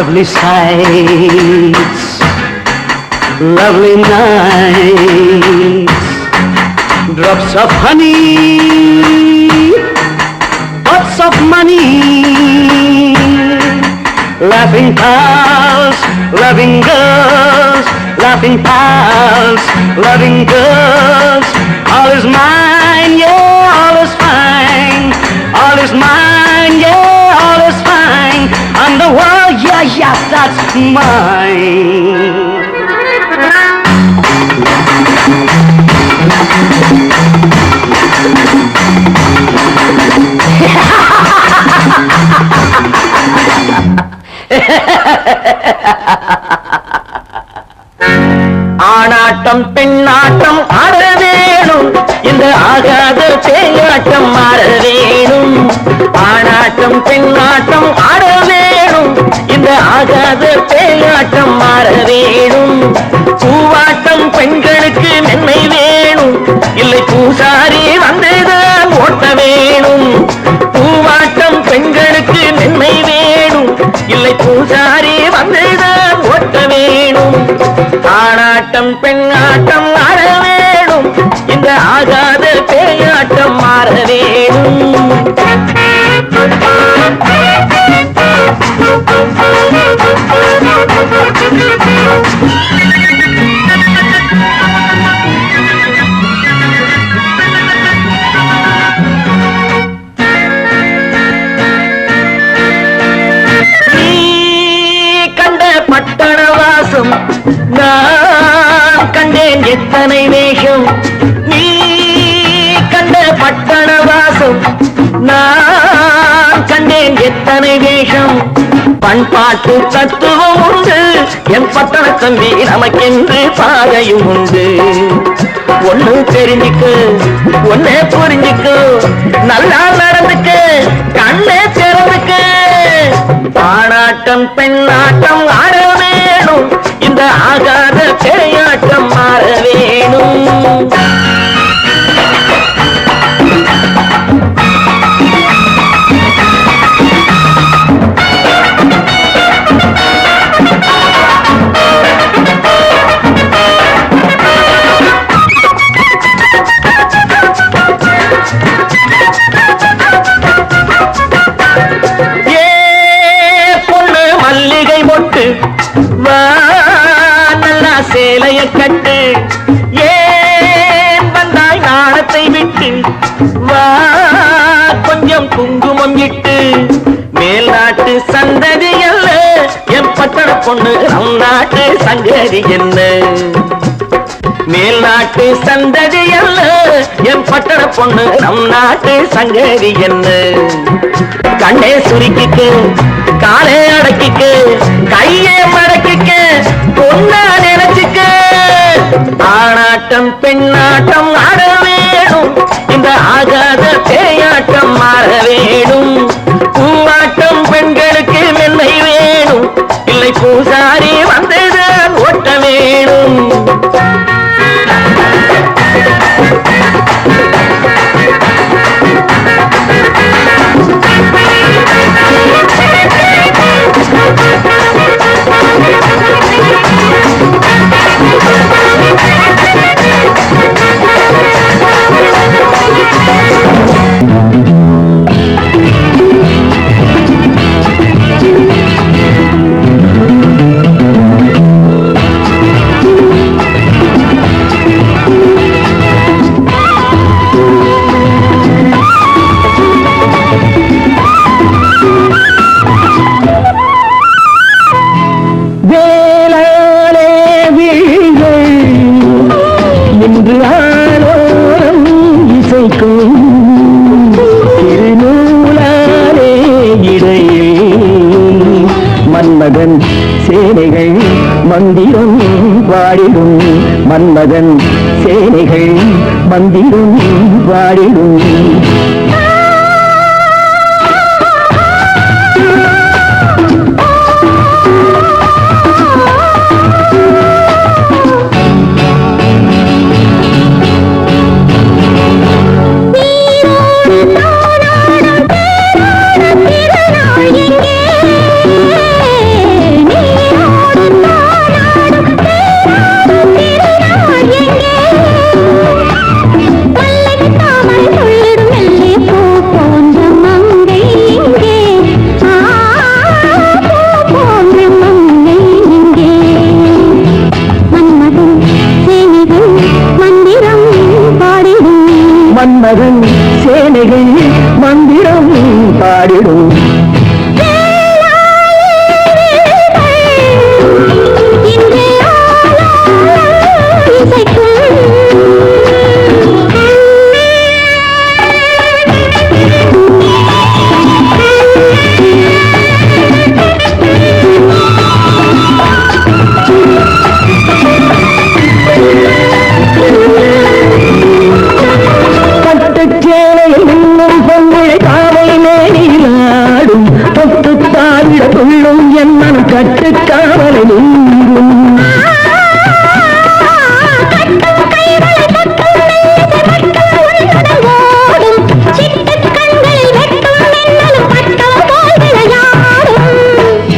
lovely sights, lovely nights, drops of honey, pots of money, laughing pals, loving girls, laughing pals, loving girls. All is mine, yeah, all is fine. All is mine, yeah, all is fine. And the world, yeah, yeah, that's mine. ஆனாட்டம் பெண்ணாட்டம் ஆட வேணும், இந்த ஆகாத பேயாட்டம் ஆட வேணும். ஆனாட்டம் பெண்ணாட்டம் ஆட வேணும், இந்த ஆகாத பேயாட்டம் ஆட வேணும். பூவாட்டம் பெண்களுக்கு மென்மை வேணும், இல்லை பூசாரி வந்தேதான் ஓட்ட வேணும். பூவாட்டம் பெண்களுக்கு மென்மை வேணும், இல்லை பூசாரி வந்தேதான் ஓட்ட வேணும். ஆனாட்டம் பெண்ணாட்டம் ஆட வேணும், இந்த ஆகாத பேயாட்டம் ஆட வேணும். நான் கண்டேன் எத்தனை வேஷம், நீ கண்ட பட்டண வாசம். நான் கண்டேன் எத்தனை வேஷம், பண்பாட்டு தத்துவம் உண்டு என் பட்டண தம்பி, நமக்கென்று பாதையும் உண்டு. ஒண்ணு தெரிஞ்சுக்கு, ஒன்னே புரிஞ்சுக்கு, நல்லா நடந்துக்கு, கண்ணே திறந்துக்கு. ஆனாட்டம் பெண்ணாட்டம் ஆட வேணும், இந்த ஆகாத பேயாட்டம் மாற வேணும். சேலைய கட்டு, ஏன் வந்தாய் நாணத்தை விட்டு, வா கொஞ்சம் குங்குமம் இட்டு. மேல் நாட்டு சந்ததி அல்ல என் பட்டண பொண்ணு, நம் நாட்டு சங்கதி என்ன. மேல் நாட்டு சந்ததி அல்ல என் பட்டண பொண்ணு, நம் நாட்டு சங்கதி என்ன. கண்ணே சுருக்கிக்கு, காலே அடக்கிக்கு, கையே மடக்கிக்கு, பொண்ணா நினைச்சுக்கு. ஆனாட்டம் பெண்ணாட்டம் ஆட வேணும், இந்த ஆகாத பேயாட்டம் மாற வேணும். பூவாட்டம் பெண்களுக்கு மென்மை வேணும், இல்லை பூசாரி வந்தேதான் ஓட்ட வேணும். மன்மதன் சேனைகள் மந்திரம் பாடிடும், மன்மதன் சேனைகள் மந்திரம் பாடிடும். மன்மதன் சேனைகள் மந்திரம் பாடிடும் கட்டுக்காவலை நீங்கும்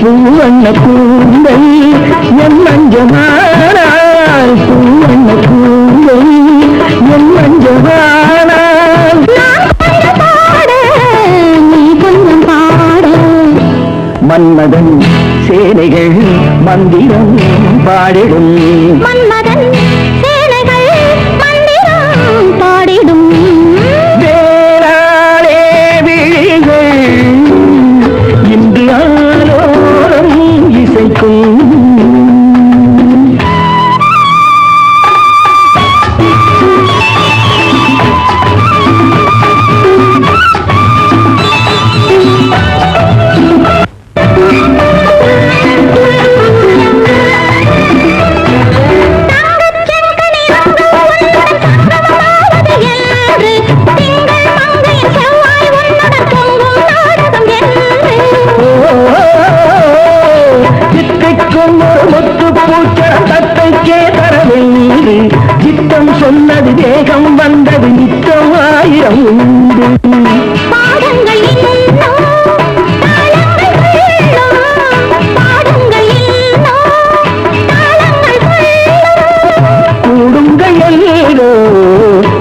பூவண்ண கூந்தல் என் மஞ்சமானால் பூவண்ண கூந்தல் என் மஞ்சமானால் நீ கொஞ்சம் பாட மன்மதன் சேனைகள் மந்திரம் பாடிடும் மன்மதன் சேனைகள் மந்திரம் பாடிடும் வேளாளே விழிகள் இன்று ஆலோலம் இசைக்கும் சித்தம் சொன்னது தேகம் வந்தது நித்தம் ஆயிரம் உண்டு பாடங்கள் கூடுங்கள் எல்லோ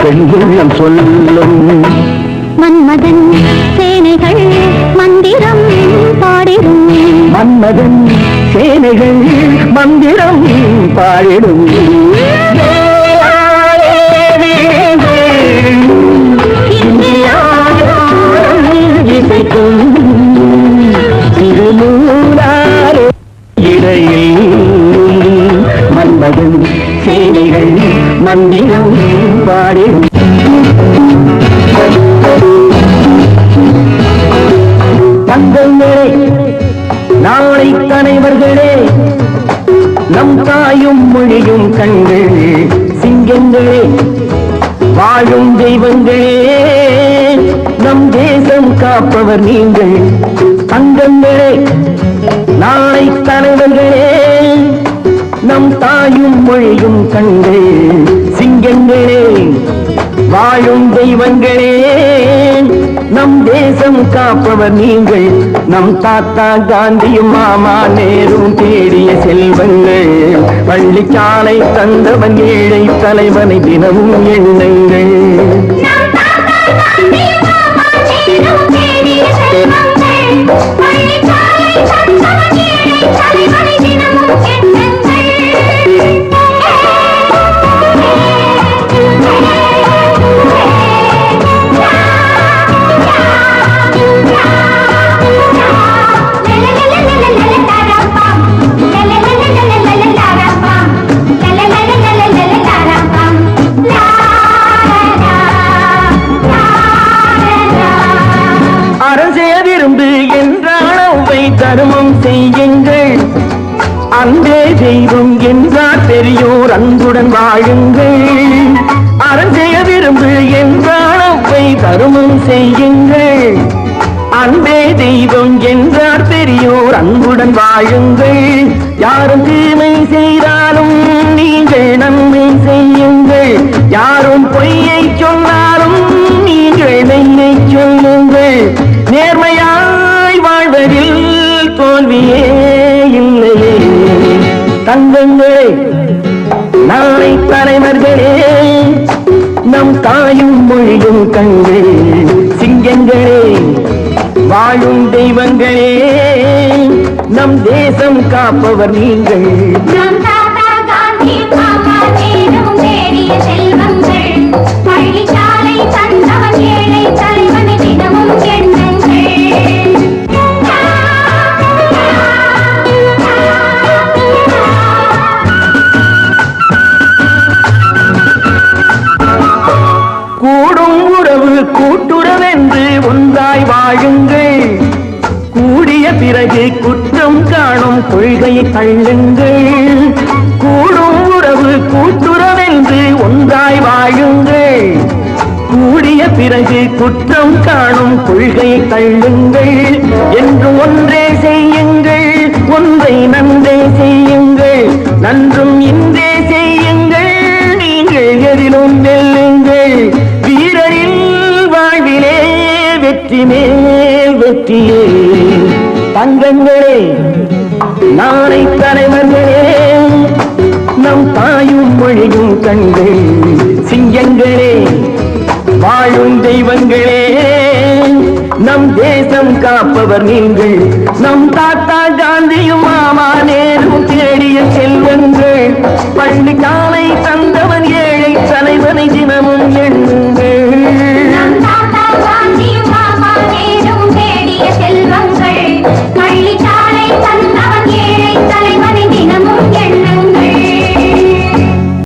பெண்குள்ளம் சொல்லும் மன்மதன் சேனைகள் மந்திரம் பாடிடும் மன்மதன் சேனைகள் மந்திரம் பாடிடும் இசைக்கும் திருநூலாரே இடையில் மன்மதன் சேனைகள் மந்திரம் பாடிடும் தங்கங்களே நாளை தலைவர்களே நம் தாயும் மொழியும் கண்கள் சிங்கங்களே வாழும் தெய்வங்களே நம் தேசம் காப்பவர் நீங்கள் தங்கங்களே நாளை தலைவர்களே நம் தாயும் மொழியும் கண்கள் சிங்கங்களே வாழும் தெய்வங்களே நம் தேசம் காப்பவர் நீங்கள் நம் தாத்தா காந்தியும் மாமா நேரும் தேடிய செல்வங்கள் பள்ளிச்சாலை தந்தவன் ஏழை தலைவனை தினமும் எண்ணுங்கள் தர்மம் செய்யுங்கள் அன்பே தெய்வம் என்றார் பெரியோர் அன்புடன் வாழுங்கள் அறம் செய்ய விரும்பு என்றால் அவ்வை தர்மம் செய்யுங்கள் அன்பே தெய்வம் என்றார் பெரியோர் அன்புடன் வாழுங்கள் யாரும் தீமை செய்தாலும் நீங்கள் நன்மை செய்யுங்கள் யாரும் பொய்யை சொன்னாலும் நீங்கள் மெய்யை சொல்லுங்கள் நேர்மையாய் வாழ்வதில் தோல்வியே இல்லையே தங்கங்களே நாளை தலைவர்களே நம் தாயும் மொழியும் கண்கள் சிங்கங்களே வாழும் தெய்வங்களே நம் தேசம் காப்பவர் நீங்கள் செல்வங்கள் பள்ளிச்சாலை கூடும் உறவு கூட்டுறவென்று ஒன்றாய் வாழுங்கள். கூடிய பிறகு குற்றம் காணும் கொள்கையை தள்ளுங்கள். கூடும் உறவு கூட்டுறவென்று ஒன்றாய் வாழுங்கள். கூடிய பிறகு குற்றம் காணும் கொள்கையை தள்ளுங்கள். என்று ஒன்றே செய்யுங்கள், ஒன்றை நன்றே செய்யுங்கள். நன்றும் இன்றே செய்யுங்கள், நீங்கள் எதிலும் வெல்லுங்கள். வீரரின் வாழ்விலே வெற்றி மேல் வெற்றியே. தங்கங்களே, நாளை தலைவர்களே, நம் தாயும் மொழியும் கண்கள். சிங்கங்களே, வாழும் தெய்வங்களே, நம் தேசம் காப்பவர் நீங்கள். நம் தாத்தா காந்தியும் மாமா நேரும் தேடிய செல்வங்கள். பள்ளிக்கா